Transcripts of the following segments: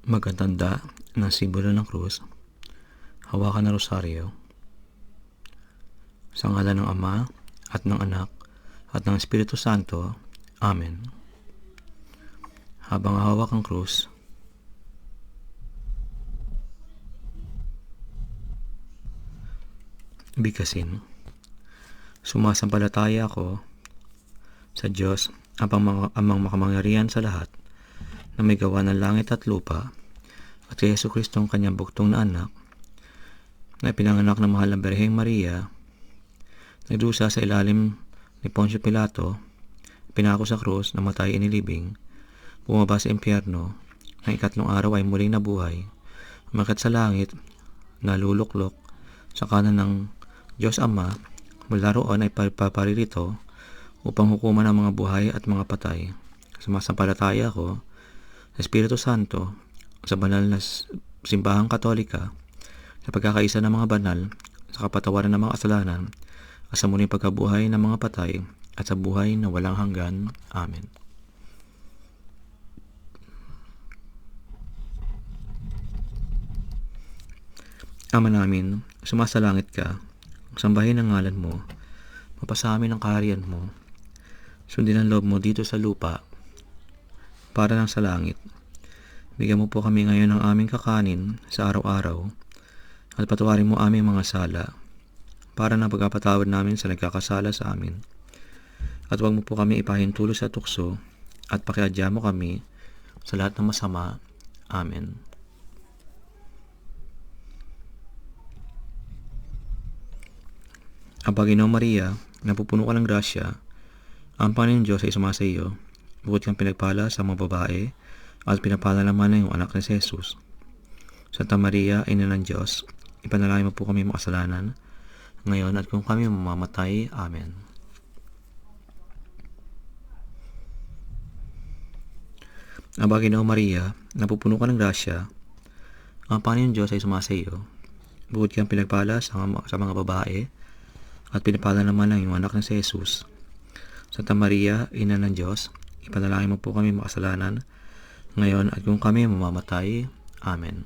Magtatanda ng simbolo ng krus, hawakan ng rosaryo, sa ngalan ng Ama at ng Anak at ng Espiritu Santo. Amen. Habang hawak ang krus, bigkasin. Sumasampalataya ako sa Diyos, amang makamangyarihan sa lahat, na may gawa ng langit at lupa, at kay Yesu Kristo ang kanyang buktong na anak, na ipinanganak ng mahal na Birheng Maria, nagdusa sa ilalim ni Poncio Pilato, pinako sa krus, namatay inilibing, bumaba sa impyerno, ang ikatlong araw ay muling nabuhay, umakyat sa langit, naluluklok sa kanan ng Diyos Ama, mula roon ay paparirito upang hukuman ang mga buhay at mga patay. Sumasampalataya ako sa Espiritu Santo, sa banal na simbahang katolika, sa pagkakaisa ng mga banal, sa kapatawaran ng mga kasalanan, at sa muling pagkabuhay ng mga patay, at sa buhay na walang hanggan. Amen. Ama namin, sumasalangit ka, sambahin ang ngalan mo, mapasamin ang kaharian mo, sundin ang loob mo dito sa lupa, para lang sa langit. Bigyan mo po kami ngayon ng aming kakanin sa araw-araw, at patawarin mo aming mga sala, para na pagkapatawad namin sa nagkakasala sa amin. At huwag mo po kami ipahintulo sa tukso, at pakiadya mo kami sa lahat ng masama. Amen. Aba, Ginoong Maria, napupuno ka ng grasya, ang Panginoon Diyos ay sumasa iyo. Bukod kang pinagpala sa mga babae, at pinapala naman ng iyong anak na si Jesus. Santa Maria, Ina ng Diyos, ipanalangin mo po kami makasalanan, ngayon at kung kami mamamatay. Amen. Aba, Ginoong Maria, napupuno ka ng grasya, ang Panginoon Diyos ay sumasa iyo. Bukod kang pinagpala sa mga babae, at pinapala naman ng iyong anak na si Jesus. Santa Maria, Ina ng Diyos, ipanalangin mo po kami makasalanan, ngayon at kung kami mamamatay. Amen.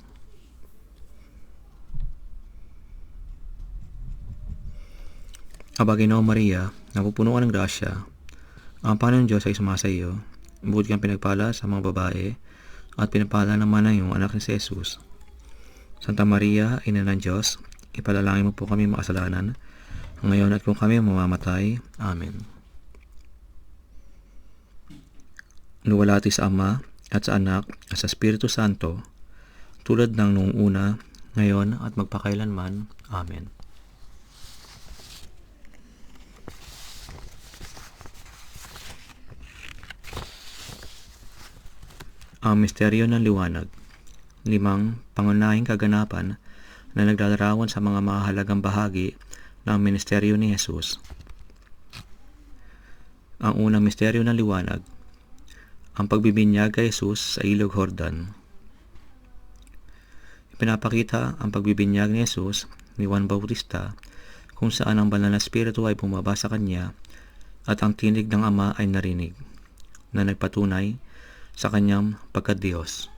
Aba, Ginoong Maria, napupuno ka ng grasya, ang Panginoon Diyos ay sumasa iyo. Bukod kang pinagpala sa mga babae, at pinapala naman ng iyong anak na si Jesus. Santa Maria, Ina ng Diyos, ipanalangin mo po kami makasalanan, ngayon at kung kami mamamatay. Amen. Luwalhati sa Ama, at sa Anak, at sa Espiritu Santo, tulad ng noong una, ngayon at magpakailanman. Amen. Ang misteryo ng liwanag. 5 pangunahing kaganapan na naglalarawan sa mga mahalagang bahagi ng ministeryo ni Jesus. Ang unang misteryo ng liwanag, ang pagbibinyag kay Jesus sa Ilog Jordan. Ipinapakita ang pagbibinyag ni Jesus ni Juan Bautista, kung saan ang banal na espiritu ay bumaba sa kanya at ang tinig ng Ama ay narinig, na nagpatunay sa kanyang pagka-Diyos.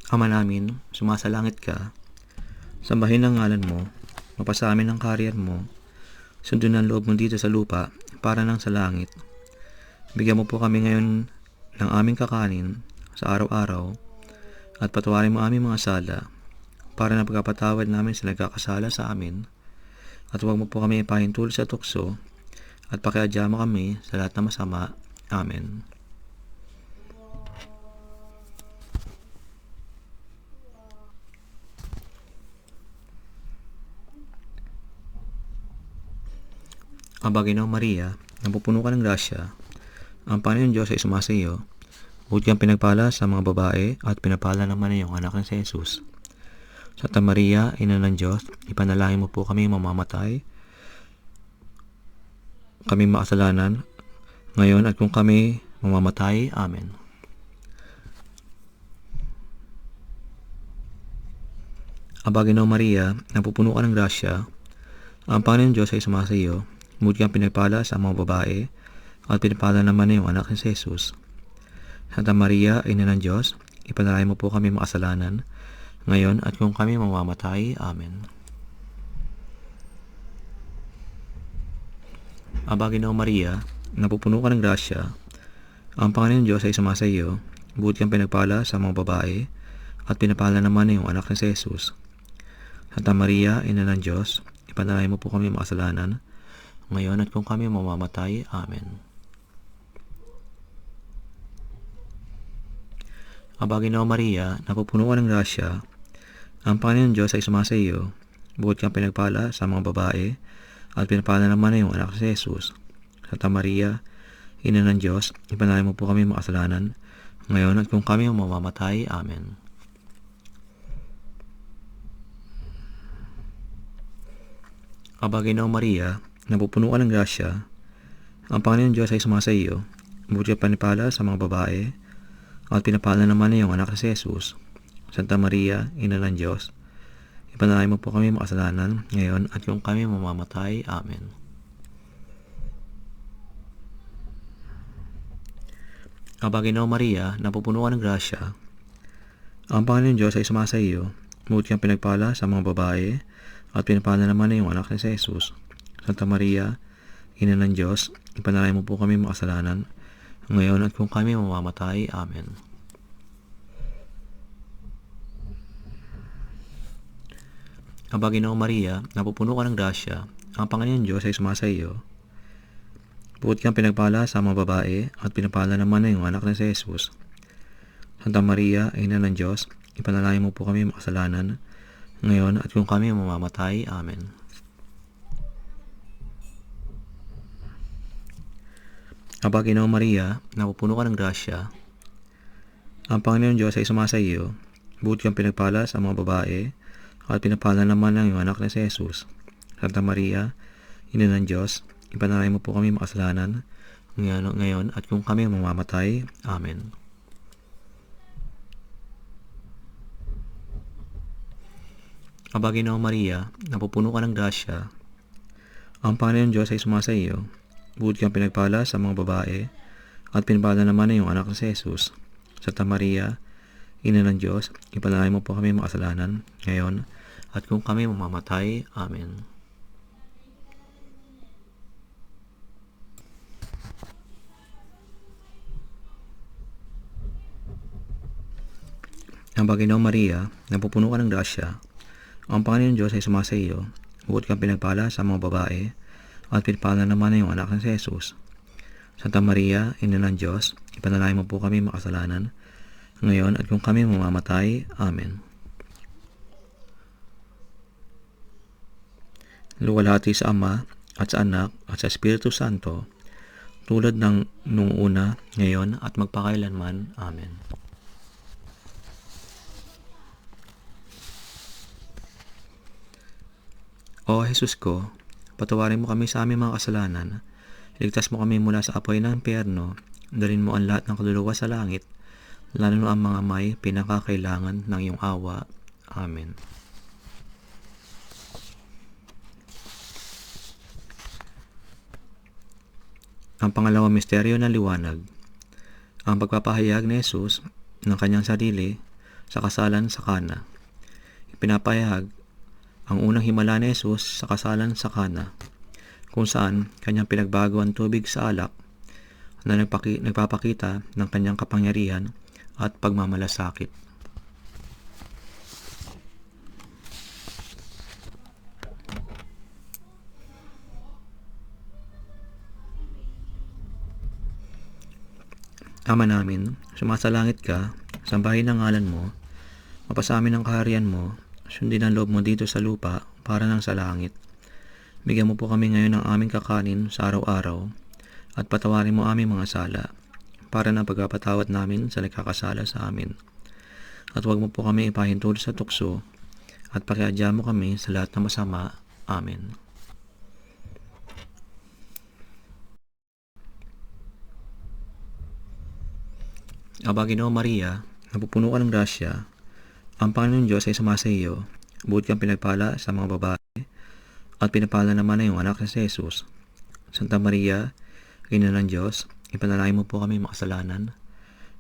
Ama namin, sumasalangit ka, sambahin ang ngalan mo, mapasamin ang kaharian mo, sundin ang loob mo dito sa lupa, para nang sa langit. Bigyan mo po kami ngayon ng aming kakanin sa araw-araw, at patawarin mo aming mga sala, para na pagkapatawad namin sa nagkakasala sa amin, at huwag mo po kami ipahintulo sa tukso, at pakiadya mo kami sa lahat ng masama. Amen. Aba, Ginoong Maria, napupuno ka ng grasya, ang Panginoon Diyos ay sumasa iyo. Bukod kang pinagpala sa mga babae, at pinapala naman ng iyong anak na si Jesus. Santa Maria, Ina ng Diyos, ipanalangin mo po kami mamamatay, kami makasalanan, ngayon at kung kami mamamatay. Amen. Aba, Ginoong Maria, napupuno ka ng grasya, ang Panginoon Diyos ay sumasa iyo. Mabuti kang pinagpala sa mga babae, at pinagpala naman na iyong anak ni Jesus. Santa Maria, Ina ng Diyos, ipanalangin mo po kami makasalanan, ngayon at kung kami mamamatay. Amen. Aba, Ginoong Maria, napupuno ka ng grasya, ang Panginoon Diyos ay sumasa iyo. Mabuti kang pinagpala sa mga babae, at pinapala naman na iyong anak ni Jesus. Santa Maria, Ina ng Diyos, ipanalangin mo po kami makasalanan, ngayon at kung kami mamamatay. Amen. Aba, Ginoong Maria, napupuno ka ng grasya, ang Panginoon Diyos ay sumasa iyo. Mabuti kang pinagpala sa mga babae, at pinapala naman na iyong anak si Jesus. Santa Maria, Ina ng Diyos, ipanalangin mo po kami makasalanan, ngayon at kung kami mamamatay. Amen. Aba, Ginoong Maria, napupuno ka ng grasya, ang Panginoon Diyos ay sumasa iyo. Mabuti kang pinagpala sa mga babae, at pinapala naman na iyong anak si Jesus. Santa Maria, Ina ng Diyos, ipanalangin mo po kami makasalanan, ngayon at kung kami mamamatay. Amen. Aba, Ginoong Maria, napupuno ka ng grasya, ang Panginoon Diyos ay sumasa iyo. Mabuti kang pinagpala sa mga babae, at pinapala naman na iyong anak ni Jesus. Santa Maria, Ina ng Diyos, ipanalangin mo po kami makasalanan, ngayon at kung kami mamamatay. Amen. Aba, Ginoong Maria, napupuno ka ng grasya, ang Panginoon Diyos ay sumasa iyo. Mabuti kang pinagpala sa mga babae, at pinapala naman na iyong anak ni Jesus. Santa Maria, Ina ng Diyos, ipanalangin mo po kami makasalanan, ngayon at kung kami mamamatay. Amen. Aba, Ginoong Maria, napupuno ka ng grasya, ang Panginoon Diyos ay sumasa iyo. Mabuti kang pinagpala sa mga babae, at pinapala naman ng iyong anak ni Jesus. Santa Maria, Ina ng Diyos, ipanalangin mo po kami makasalanan, ngayon at kung kami mamamatay. Amen. Aba, Ginoong Maria, napupuno ka ng grasya, ang Panginoon Diyos ay sumasa iyo. Mabuti kang pinagpala sa mga babae, at pinapala naman na iyong anak ni Jesus. Santa Maria, Ina ng Diyos, ipanalangin mo po kami makasalanan, ngayon at kung kami mamamatay. Amen. Aba, Ginoong Maria, napupuno ka ng grasya, ang Panginoon Diyos ay sumasa iyo. Mabuti kang pinagpala sa mga babae, at pinapala naman na iyong anak ni Jesus. Santa Maria, Ina ng Diyos, ipanalangin mo po kami makasalanan, ngayon at kung kami mamamatay. Amen. Luwalhati sa Ama, at sa Anak, at sa Espiritu Santo, tulad ng nung una, ngayon, at magpakailanman. Amen. O Jesus ko, patawarin mo kami sa aming mga kasalanan, iligtas mo kami mula sa apoy ng impyerno, dalhin mo ang lahat ng kaluluwa sa langit, lalo na ang mga may pinakakailangan ng iyong awa. Amen. Ang pangalawang misteryo ng liwanag, ang pagpapahayag ni Jesus ng kanyang sarili sa kasalan sa Kana. Ipinapahayag ang unang himala ni Jesus sa kasalan sa Kana, kung saan kanyang pinagbago ang tubig sa alak na nagpapakita ng kanyang kapangyarihan at pagmamalasakit. Ama namin, sumasalangit ka, sambahin ang ngalan mo, mapasamin ang kaharian mo, sundin ang loob mo dito sa lupa para nang sa langit. Bigyan mo po kami ngayon ng aming kakanin sa araw-araw, at patawarin mo aming mga sala, para na pagpapatawad namin sa nagkakasala sa amin. At huwag mo po kami ipahintulot sa tukso, at pakiadya mo kami sa lahat ng masama. Amen. Aba, Ginoong Maria, napupuno ka ng grasya, ang Panginoon Diyos ay sumasa iyo. Buot kang pinagpala sa mga babae, at pinapala naman na yung anak ni Jesus. Santa Maria, Ina ng Diyos, ipanalangin mo po kami makasalanan,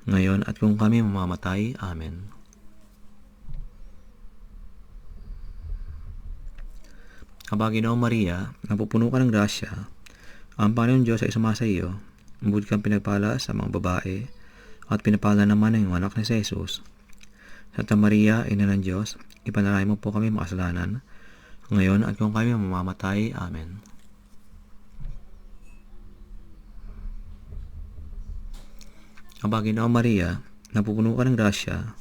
ngayon at kung kami mamamatay. Amen. Aba, Ginoong Maria, napupuno ka ng grasya, ang Panginoon Diyos ay sumasa iyo. Buot kang pinagpala sa mga babae, at pinapala naman ng iyong anak ni Jesus. Santa Maria, Ina ng Diyos, ipanalangin mo po kami makasalanan, ngayon at kung kami mamamatay. Amen. Aba, Ginoong Maria, napupuno ka ng grasya,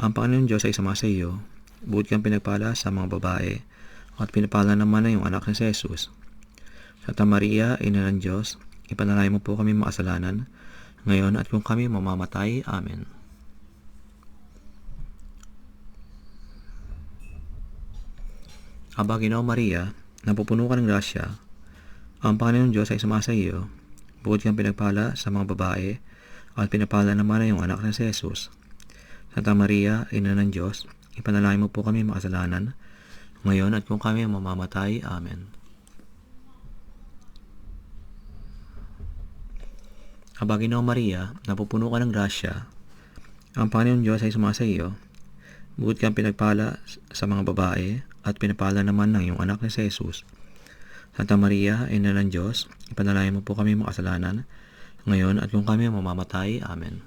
ang Panginoon Diyos ay sumasa iyo. Buot kang pinagpala sa mga babae, at pinapala naman ng iyong anak ni Jesus. Santa Maria, Ina ng Diyos, ipanalangin mo po kami makasalanan, ngayon at kung kami mamamatay. Amen. Aba, Ginoong Maria, napupuno ka ng grasya, ang Panginoon Diyos ay sumasa iyo. Buot kang pinagpala sa mga babae, at pinapala naman ng iyong anak ni Jesus. Santa Maria, Ina ng Diyos, ipanalangin mo po kami makasalanan, ngayon at kung kami mamamatay. Amen. Aba, Ginoong Maria, napupuno ka ng grasya, ang Panginoon Diyos ay sumasa iyo. Buot kang pinagpala sa mga babae, at pinapala naman ng iyong anak ni Jesus. Santa Maria, Ina ng Diyos, ipanalangin mo po kami makasalanan, ngayon at kung kami mamamatay. Amen.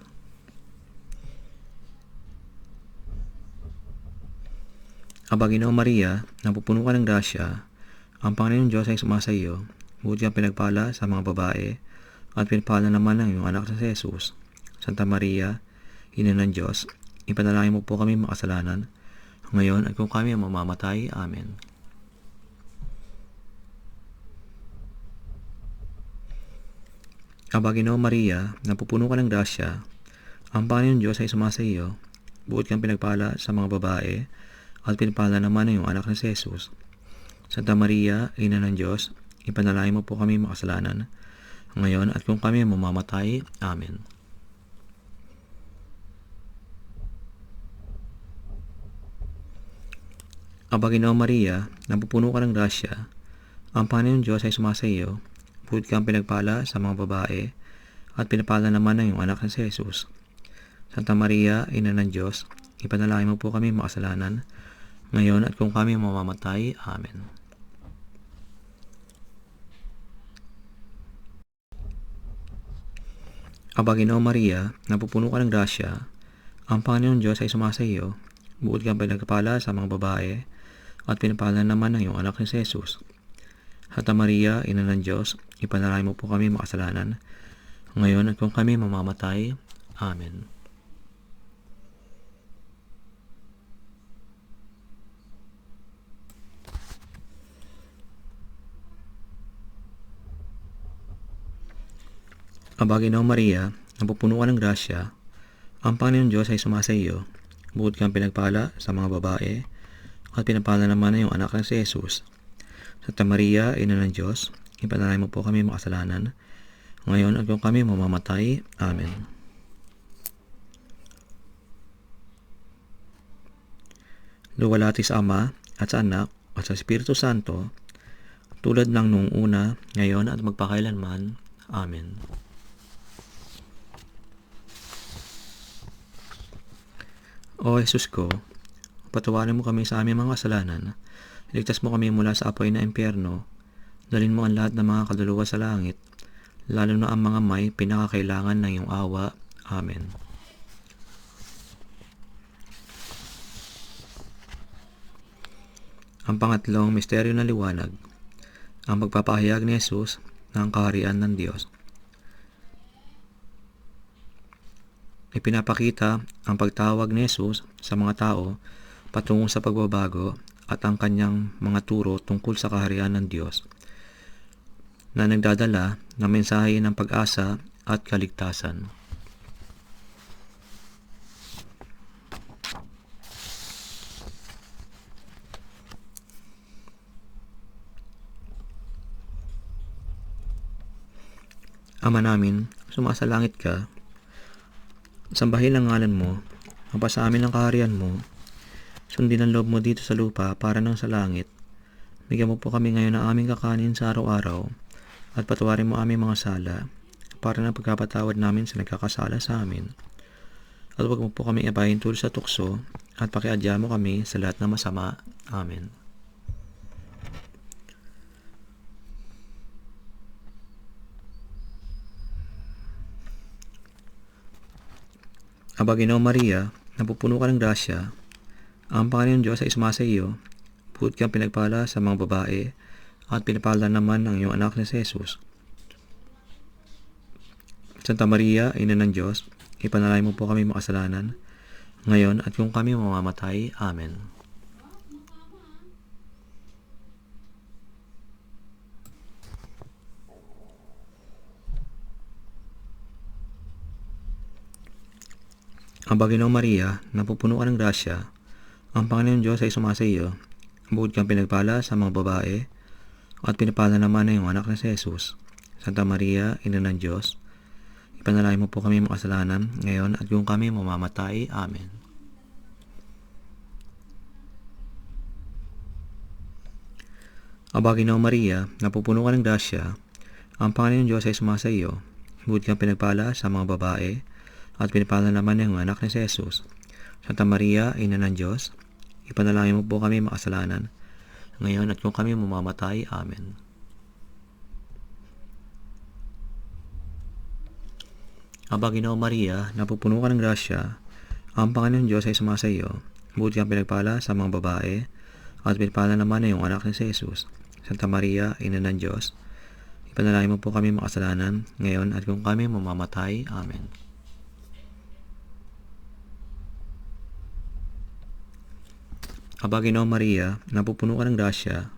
Aba, Ginoong Maria, napupuno ka ng grasya, ang Panginoon Diyos ay sumasa iyo. Buot kang pinagpala sa mga babae, at pinapala naman ng iyong anak ni Jesus. Santa Maria, Ina ng Diyos, ipanalangin mo po kami makasalanan, ngayon at kung kami mamamatay. Amen. Aba, Ginoong Maria, napupuno ka ng grasya, ang Panginoon Diyos ay sumasa iyo. Buot kang pinagpala sa mga babae, at pinapala naman ng iyong anak ni Jesus. Santa Maria, Ina ng Diyos, ipanalangin mo po kami makasalanan, ngayon at kung kami mamamatay. Amen. Aba, Ginoong Maria, napupuno ka ng grasya, ang Panginoon Diyos ay sumasa iyo. Buot kang pinagpala sa mga babae, at pinapala naman ng iyong anak ni Jesus. Santa Maria, Ina ng Diyos, ipanalangin mo po kami makasalanan, ngayon at kung kami mamamatay. Amen. Aba, Ginoong Maria, napupuno ka ng grasya, ang Panginoon Diyos ay sumasa iyo. Buot kang pinagpala sa mga babae, at pinapala naman ng iyong anak ni Jesus. Santa Maria, Ina ng Diyos, ipanalangin mo po kami makasalanan, ngayon at kung kami mamamatay. Amen. Aba, Ginoong Maria, napupuno ka ng grasya, ang Panginoon Diyos ay sumasa iyo. Buot kang pinagpala sa mga babae, at pinapala naman ng iyong anak ni Jesus. Santa Maria, Ina ng Diyos, ipanalangin mo po kami makasalanan, ngayon at kung kami mamamatay. Amen. Luwalhati sa Ama, at sa Anak, at sa Espiritu Santo, tulad ng noong una, ngayon at magpakailanman. Amen. O Jesus ko, patawarin mo kami sa aming mga kasalanan, iligtas mo kami mula sa apoy na impyerno, dalhin mo ang lahat ng mga kaluluwa sa langit, lalo na ang mga may pinakakailangan ng iyong awa. Amen. Ang pangatlong misteryo ng liwanag, ang pagpapahayag ni Jesus ng kaharian ng Diyos. Ipinapakita ang pagtawag ni Jesus sa mga tao patungo sa pagbabago at ang kanyang mga turo tungkol sa kaharian ng Diyos, na nagdadala ng mensahe ng pag-asa at kaligtasan. Ama namin, sumasalangit ka, sambahin ang ngalan mo, mapasa amin ang kaharian mo, Sundin ang loob mo dito sa lupa para nang sa langit. Bigyan mo po kami ngayon ng aming kakanin sa araw-araw at patawarin mo aming mga sala para na pagkapatawad namin sa nagkakasala sa amin. At huwag mo po kami ibahin tulad sa tukso at pakiadya mo kami sa lahat ng masama. Amen. Aba, Ginoong Maria, napupuno ka ng grasya, ang Panginoon Diyos ay sumasa iyo, buot kang pinagpala sa mga babae, at pinapala naman ng iyong anak na si Jesus. Santa Maria, Ina ng Diyos, ipanalangin mo po kami makasalanan, ngayon at kung kami mamamatay. Amen. Aba, Ginoong Maria, napupuno ka ng grasya, ang Panginoon Diyos ay sumasa iyo, buot kang pinagpala sa mga babae, at pinapala naman ng iyong anak na si Jesus. Santa Maria, Ina ng Diyos, ipanalangin mo po kami makasalanan, ngayon at kung kami mamamatay. Amen. Aba, Ginoong Maria, napupuno ka ng grasya, ang Panginoon Diyos ay sumasa iyo, buot kang pinagpala sa mga babae, at pinapala naman ng anak ni Jesus. Santa Maria, Ina ng Diyos, ipanalangin mo po kami makasalanan, ngayon at kung kami mamamatay. Amen. Aba, Ginoong Maria, napupuno ka ng grasya, ang Panginoon Diyos ay sumasa iyo, buot kang pinagpala sa mga babae, at pinapala naman ng iyong anak ni Jesus. Santa Maria, Ina ng Diyos, ipanalangin mo po kami makasalanan, ngayon at kung kami mamamatay. Amen. Aba, Ginoong Maria, napupuno ka ng grasya,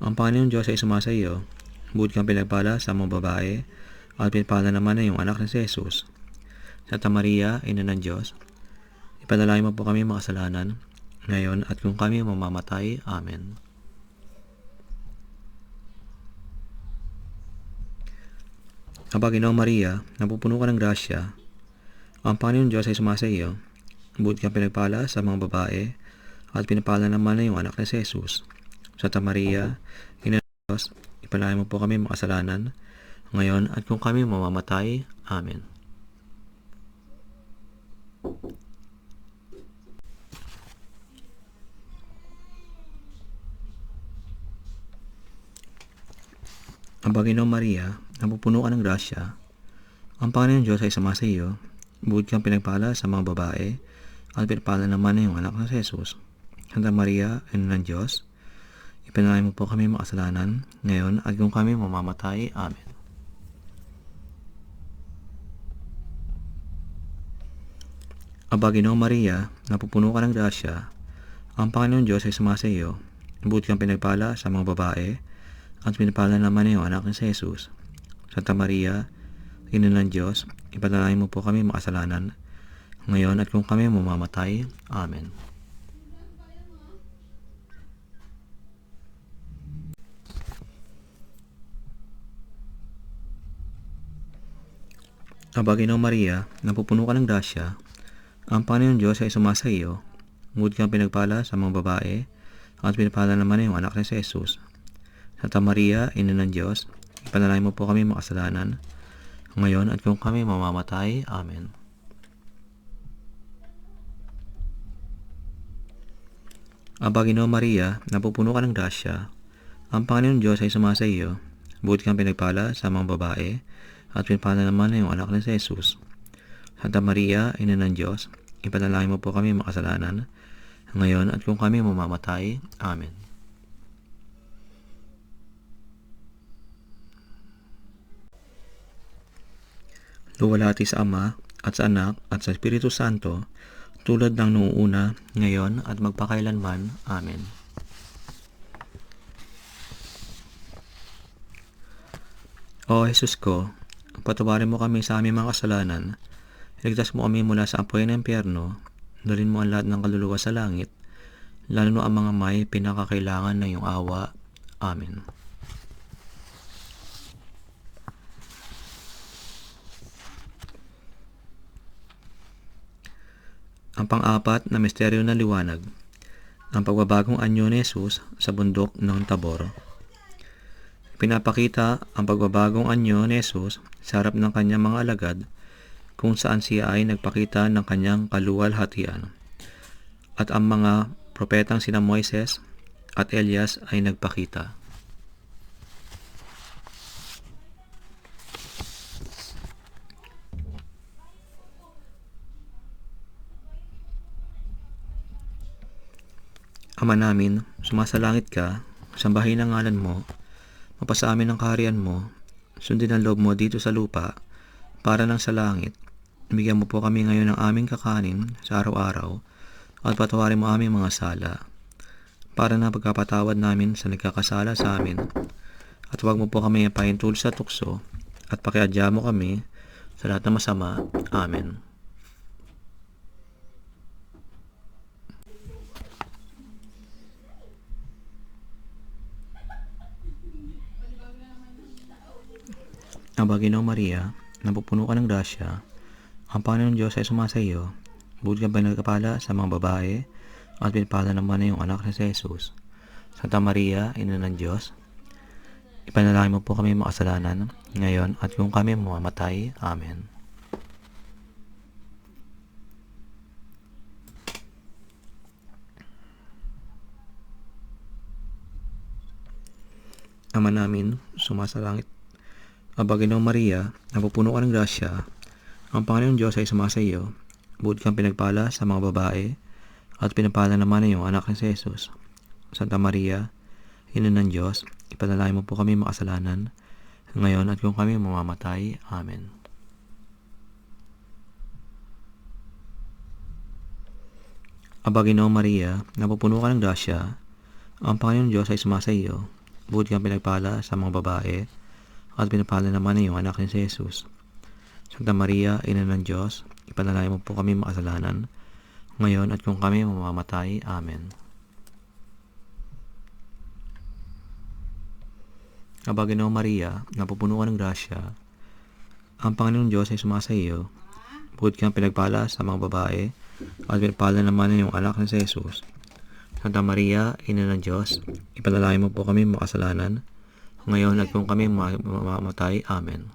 ang Panginoon Diyos ay sumasa iyo, buot kang pinagpala sa mga babae, at pinapala naman ng iyong anak ni Jesus. Santa Maria, Ina ng Diyos, ipanalangin mo po kami makasalanan, ngayon at kung kami mamamatay. Amen. Aba, Ginoong Maria, napupuno ka ng grasya, ang Panginoon Diyos ay sumasa iyo, buot kang pinagpala sa mga babae, at pinapala naman ng iyong anak na si Jesus. Santa Maria, Ina ng Diyos, ipanalangin mo po kami makasalanan, ngayon at kung kami mamamatay. Amen. Aba, Ginoong Maria, napupuno ka ng grasya, ang Panginoon Diyos ay sumasa iyo, buot kang pinagpala sa mga babae, at pinapala naman ng iyong anak na si Jesus. Santa Maria, Ina ng Diyos, ipanalangin mo po kami makasalanan, ngayon at kung kami mamamatay. Amen. Aba, Ginoong Maria, napupuno ka ng grasya, ang Panginoon Diyos ay sumasa iyo, buot kang pinagpala sa mga babae, at pinapala naman ng iyong anak na si Jesus. Santa Maria, Ina ng Diyos, ipanalangin mo po kami makasalanan, ngayon at kung kami mamamatay. Amen. Aba, Ginoong Maria, napupuno ka ng grasya, ang Panginoon Diyos ay sumasa iyo, buot kang pinagpala sa mga babae, at pinapala naman ng iyong anak na si Jesus. Santa Maria, Ina ng Diyos, ipanalangin mo po kami makasalanan, ngayon at kung kami mamamatay. Amen. Aba, Ginoong Maria, napupuno ka ng grasya, ang Panginoon Diyos ay sumasa iyo, buot kang pinagpala sa mga babae, at pinapala naman ng iyong anak na si Jesus. Santa Maria, Ina ng Diyos, ipanalangin mo po kami makasalanan, ngayon at kung kami mamamatay. Amen. Luwalhati sa Ama, at sa Anak, at sa Espiritu Santo, tulad ng noong una, ngayon, at magpakailanman. Amen. O Jesus ko, patawarin mo kami sa aming mga kasalanan, iligtas mo kami mula sa apoy ng impyerno, dalhin mo ang lahat ng kaluluwa sa langit, lalo na ang mga may pinakakailangan ng iyong awa. Amen. Ang pang-apat na misteryo ng liwanag. ang pagbabagong anyo ni Jesus sa bundok ng Tabor. Pinapakita ang pagbabagong anyo ni Jesus sa harap ng kanyang mga alagad, kung saan siya ay nagpakita ng kanyang kaluwalhatian. At ang mga propetang sina Moises at Elias ay nagpakita. Ama namin, sumasalangit ka, sambahin ang ngalan mo, mapasa amin ang kaharian mo, sundin ang loob mo dito sa lupa, para lang sa langit. Bigyan mo po kami ngayon ng aming kakanin sa araw-araw, at patawarin mo aming mga sala, para na pagkapatawad namin sa nagkakasala sa amin. At huwag mo po kami ipahintulot sa tukso, at pakiadya mo kami sa lahat ng masama. Amen. Aba, Ginoong Maria, napupuno ka ng grasya, ang Panginoong Diyos ay sumasa iyo. Bukod kang pinagkapala sa mga babae, at pinapala naman na iyong anak na si Jesus. Santa Maria, Ina ng Diyos, ipanalangin mo po kami makasalanan, ngayon at kung kami mamamatay. Amen. Ama namin, sumasalangit. Aba, Ginoong Maria, napupuno ka ng grasya, ang Panginoong Diyos ay sumasa iyo. Bukod kang pinagpala sa mga babae, at pinapala naman na iyong anak na si Jesus. Santa Maria, Ina ng Diyos, ipanalangin mo po kami makasalanan, ngayon at kung kami mamamatay. Amen. Aba, Ginoong Maria, napupuno ka ng grasya, ang Panginoong Diyos ay sumasa iyo. Bukod kang pinagpala sa mga babae, at pinapala naman na iyong anak ni si Jesus. Santa Maria, Ina ng Diyos, ipanalangin mo po kami makasalanan, ngayon at kung kami mamamatay. Amen. Aba, Ginoong Maria, napupuno ka ng grasya, ang Panginoong Diyos ay sumasa iyo. Bukod kang pinagpala sa mga babae, at pinapala naman na iyong anak ni si Jesus. Santa Maria, Ina ng Diyos, ipanalangin mo po kami makasalanan, ngayon at kung kami mamamatay. Amen.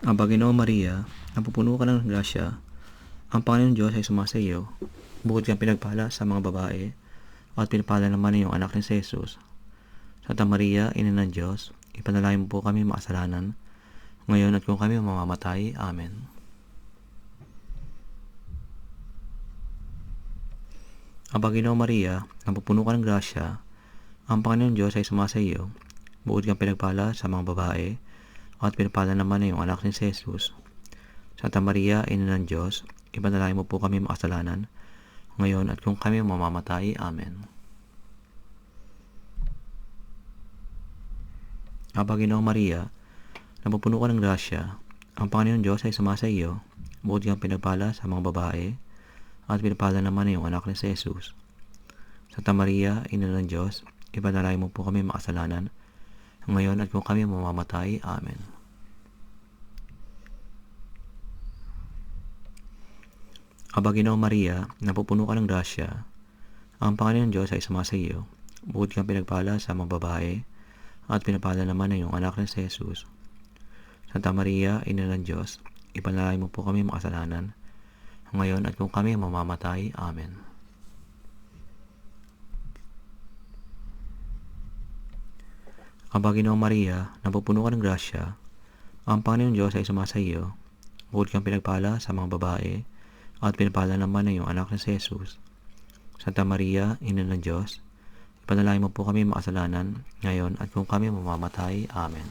Aba, Ginoong Maria, napupuno ka ng grasya, ang Panginoong Diyos ay sumasa iyo. Bukod kang pinagpala sa mga babae, at pinapala naman na iyong anak ni si Jesus. Santa Maria, Ina ng Diyos, ipanalangin mo po kami makasalanan, ngayon at kung kami mamamatay. Amen. Aba, Ginoong Maria, napupuno ka ng grasya, ang Panginoong Diyos ay sumasa iyo. Bukod kang pinagpala sa mga babae, at pinapala naman na iyong anak ni si Jesus. Santa Maria, Ina ng Diyos, ipanalangin mo po kami makasalanan, ngayon at kung kami mamamatay. Amen. Aba, Ginoong Maria, napupuno ka ng grasya, ang Panginoong Diyos ay sumasa iyo. Bukod kang pinagpala sa mga babae, at pinapala naman na iyong anak ni si Jesus. Santa Maria, Ina ng Diyos, ipanalangin mo po kami makasalanan, ngayon at kung kami mamamatay. Amen. Aba, Ginoong Maria, napupuno ka ng grasya, ang Panginoong Diyos ay sumasa iyo. Bukod kang pinagpala sa mga babae, at pinapala naman na iyong anak ni si Jesus. Santa Maria, Ina ng Diyos, ipanalangin mo po kami makasalanan, ngayon at kung kami mamamatay. Amen. Aba, Ginoong Maria, napupuno ka ng grasya, ang Panginoong Diyos ay sumasa iyo. Bukod kang pinagpala sa mga babae, at pinapala naman na iyong anak ni si Jesus. Santa Maria, Ina ng Diyos, ipanalangin mo po kami makasalanan, ngayon at kung kami mamamatay. Amen.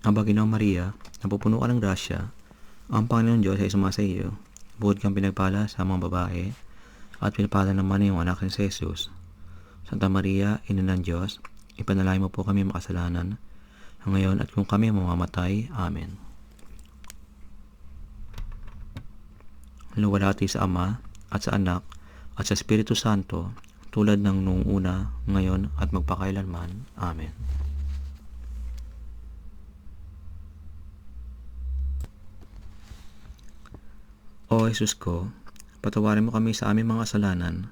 Aba, Ginoong Maria, napupuno ka ng grasya, ang Panginoong Diyos ay sumasa iyo. Bukod kang pinagpala sa mga babae, at pinapala naman na iyong anak ni si Jesus. Santa Maria, Ina ng Diyos, ipanalangin mo po kami makasalanan, ngayon at kung kami mamamatay. Amen. luwalhati sa Ama at sa Anak at sa Espiritu Santo, tulad ng noong una, ngayon at magpakailanman. Amen. O Jesus ko, patawarin mo kami sa aming mga kasalanan,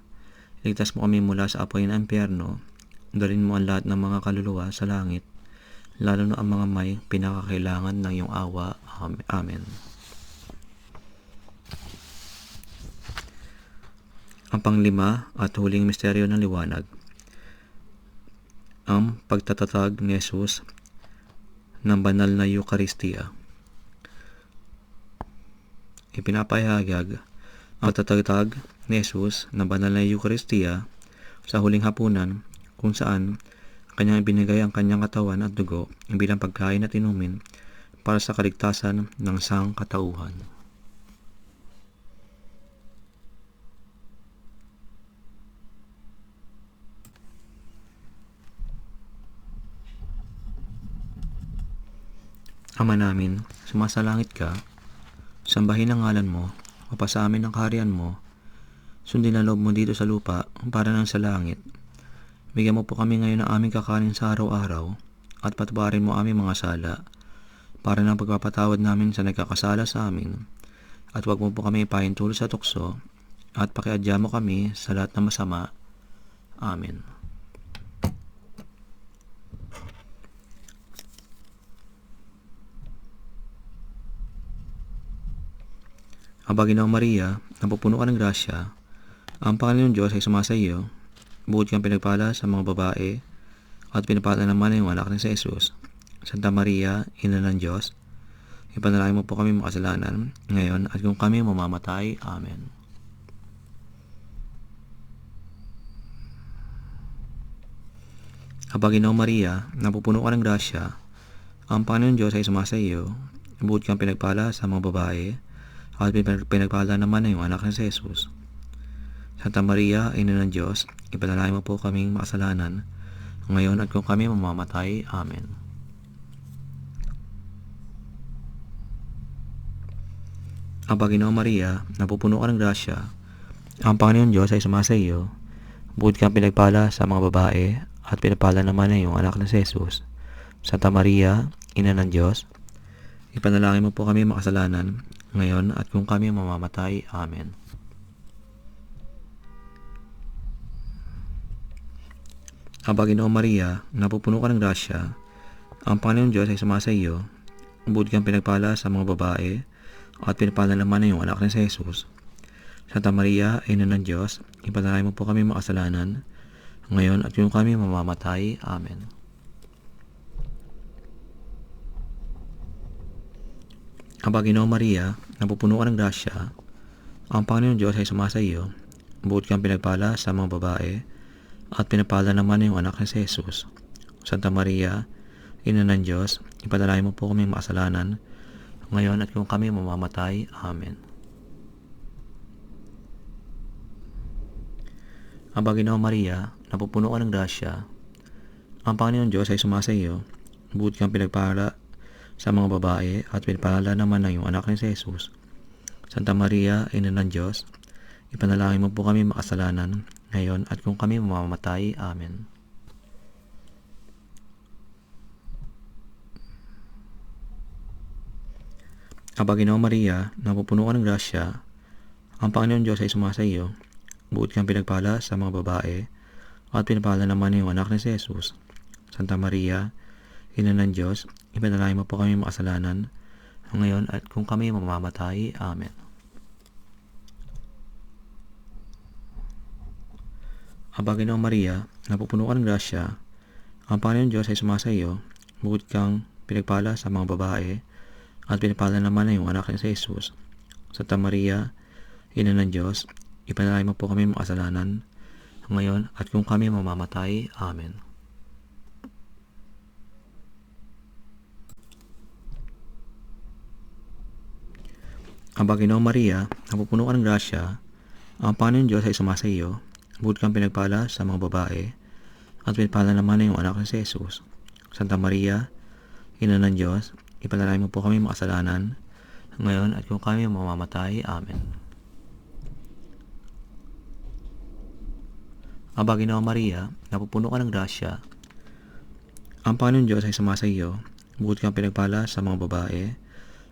iligtas mo kami mula sa apoy ng impyerno, dalhin mo ang lahat ng mga kaluluwa sa langit, lalo na ang mga may pinakakailangan ng iyong awa. Amen. Ang panglima at huling misteryo ng liwanag, ang pagtatatag ni Jesus ng banal na Eucharistia. Ipinapahayag ang pagtatatag ni Jesus ng banal na Eucharistia sa huling hapunan, kung saan kanyang ibinigay ang kanyang katawan at dugo bilang pagkain at inumin para sa kaligtasan ng sangkatauhan. Ama namin, sumasalangit ka, sambahin ang ngalan mo, mapasa amin ang kaharian mo, sundin ang loob mo dito sa lupa para nang sa langit. Bigyan mo po kami ngayon ng aming kakanin sa araw-araw, at patawarin mo aming mga sala, para ng pagpapatawad namin sa nagkakasala sa amin. At huwag mo po kami ipahintulo sa tukso, at pakiadya mo kami sa lahat ng masama. Amen. Aba, Ginoong Maria, napupuno ka ng grasya, ang Panginoon Diyos ay sumasa iyo, bukod kang pinagpala sa mga babae, at pinapala naman ang iyong anak na si Jesus. Santa Maria, Ina ng Diyos, ipanalangin mo po kami makasalanan, ngayon at kung kami mamamatay. Amen. Aba, Ginoong Maria, napupuno ka ng grasya, ang Panginoon Diyos ay sumasa iyo, bukod kang pinagpala sa mga babae, at pinagpala naman ang iyong anak na si Jesus. Santa Maria, Ina ng Diyos, ipanalangin mo po kaming makasalanan, ngayon at kung kami mamamatay. Amen. Aba, Ginoong Maria, napupuno ka ng grasya, ang Panginoon Diyos ay sumasa iyo, bukod kang pinagpala sa mga babae, at pinagpala naman ang iyong anak na si Jesus. Santa Maria, Ina ng Diyos, ipanalangin mo po kami makasalanan, ngayon at kung kami mamamatay. Amen. Aba, Ginoong Maria, napupuno ka ng grasya, ang Panginoon Diyos ay sumasa iyo, bukod kang pinagpala sa mga babae, at pinagpala naman ang iyong anak na si Jesus. Santa Maria, Ina ng Diyos, ipanalangin mo po kami makasalanan, ngayon at kung kami mamamatay. Amen. Aba, Ginoong Maria, napupuno ka ng grasya, ang Panginoon Diyos ay sumasa iyo, bukod kang pinagpala sa mga babae, at pinagpala naman ang iyong anak na si Jesus. Santa Maria, Ina ng Diyos, ipanalangin mo po kami makasalanan, ngayon at kung kami mamamatay. Amen. Aba, Ginoong Maria, napupuno ka ng grasya, ang Panginoon Diyos ay sumasa iyo, bukod kang pinagpala sa mga babae, at pinagpala naman ng iyong anak ni si Jesus. Santa Maria, Ina ng Diyos, ipanalangin mo po kami makasalanan, ngayon at kung kami mamamatay. Amen. Aba, Ginoong Maria, napupuno ka ng grasya, ang Panginoon Diyos ay sumasa iyo, bukod kang pinagpala sa mga babae, at pinagpala naman ang iyong anak ni si Jesus. Santa Maria, Ina ng Diyos, ipanalangin mo po kami makasalanan, ngayon at kung kami mamamatay. Amen. Aba, Ginoong Maria, napupuno ka ng grasya, ang Panginoon Diyos ay sumasa iyo, bukod kang pinagpala sa mga babae, at pinagpala naman ang iyong anak na si Jesus. Santa Maria, Ina ng Diyos, ipanalangin mo po kami makasalanan, ngayon at kung kami mamamatay. Amen. Aba, Ginoong Maria, napupuno ka ng grasya, ang Panginoon Diyos ay sumasa iyo, bukod kang pinagpala sa mga babae, at pinagpala naman ang iyong anak na si Jesus. Santa Maria, Ina ng Diyos, ipanalangin mo po kami makasalanan, ngayon at kung kami mamamatay. Amen. Aba, Ginoo Maria, napupuno ka ng grasya. Ang Panginoon Diyos ay sumasa iyo. Bukod kang pinagpala sa mga babae,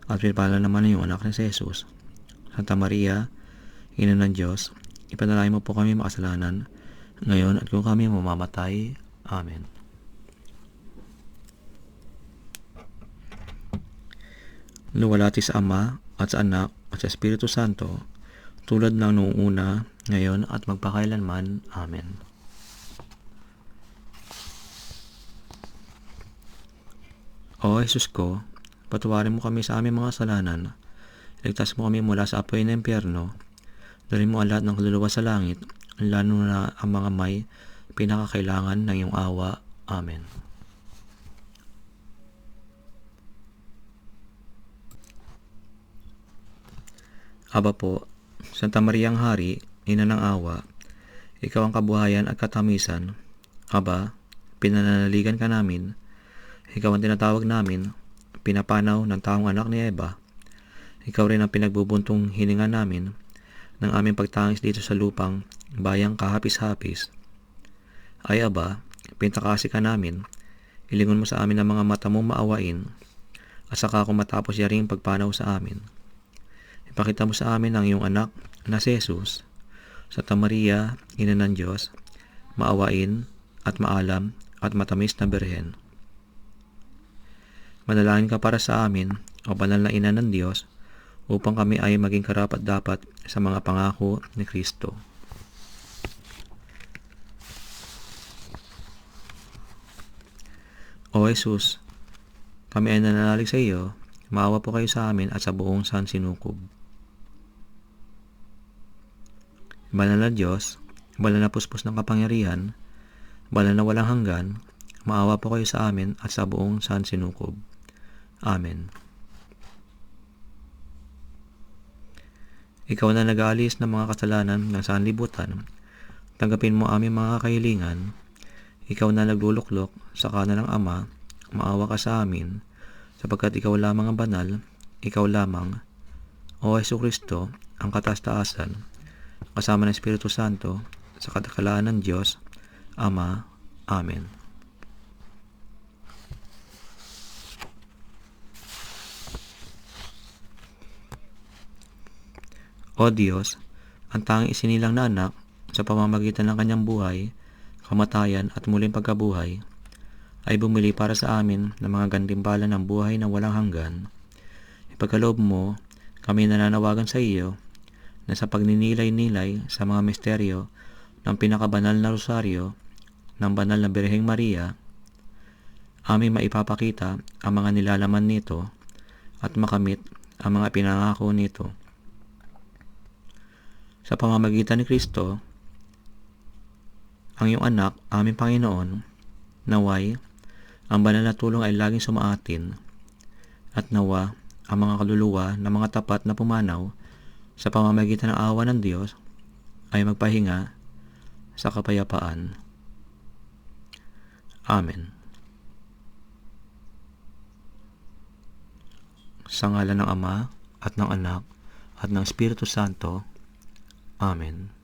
at pinagpala naman ang iyong anak na si Jesus. Santa Maria, Ina ng Diyos, ipanalangin mo po kami makasalanan, ngayon at kung kami mamamatay. Amen. Luwalhati sa Ama, at sa Anak, at sa Espiritu Santo, tulad ng noong una, ngayon at magpakailanman. Amen. O Jesus ko, patawarin mo kami sa aming mga kasalanan, iligtas mo kami mula sa apoy ng impyerno, dalhin mo ang lahat ng kaluluwa sa langit, lalo na ang mga may pinakakailangan ng iyong awa. Amen. Aba po, Santa Mariang Hari, Ina ng Awa, ikaw ang kabuhayan at katamisan. Aba, pinananaligan ka namin. Ikaw ang tinatawag namin, pinapanaw ng taong anak ni Eva. Ikaw rin ang pinagbubuntong hininga namin ng aming pagtangis dito sa lupang bayang kahapis-hapis. Ay Aba, pintakasi ka namin, ilingon mo sa amin ang mga mata mong maawain, at saka kung matapos yaring pagpanaw sa amin. Ipakita mo sa amin ang iyong anak na si Jesus. Santa Maria, Ina ng Diyos, maawain at maalam at matamis na Birhen. Manalangin ka para sa amin, o banal na Ina ng Diyos, upang kami ay maging karapat-dapat sa mga pangako ni Kristo. O Jesus, kami ay nananalig sa iyo, maawa po kayo sa amin at sa buong sansinukob. Banal na Diyos, banal na puspos ng kapangyarihan, banal na walang hanggan, maawa po kayo sa amin at sa buong sansinukob. Amen. Ikaw na nag-aalis ng mga kasalanan ng sanlibutan, tanggapin mo aming mga kahilingan. Ikaw na nagluluklok sa kanan ng Ama, maawa ka sa amin, sapagkat ikaw lamang ang banal, ikaw lamang, O Jesucristo, ang kataas-taasan, kasama ng Espiritu Santo, sa katakalaan ng Diyos, Ama. Amen. O Diyos, ang tanging isinilang na anak, sa pamamagitan ng kanyang buhay, kamatayan at muling pagkabuhay, ay bumili para sa amin ng mga gantimpala ng buhay na walang hanggan. Ipagkaloob mo, kami nananawagan sa iyo, na sa pagninilay-nilay sa mga misteryo ng pinakabanal na rosaryo ng banal na Birheng Maria, aming maipapakita ang mga nilalaman nito at makamit ang mga pinangako nito. Sa pamamagitan ni Kristo, ang iyong anak, aming Panginoon, naway, ang banal na tulong ay laging sumaatin, at nawa, ang mga kaluluwa na mga tapat na pumanaw sa pamamagitan ng awa ng Diyos ay magpahinga sa kapayapaan. Amen. Sa ngalan ng Ama, at ng Anak, at ng Espiritu Santo. Amen.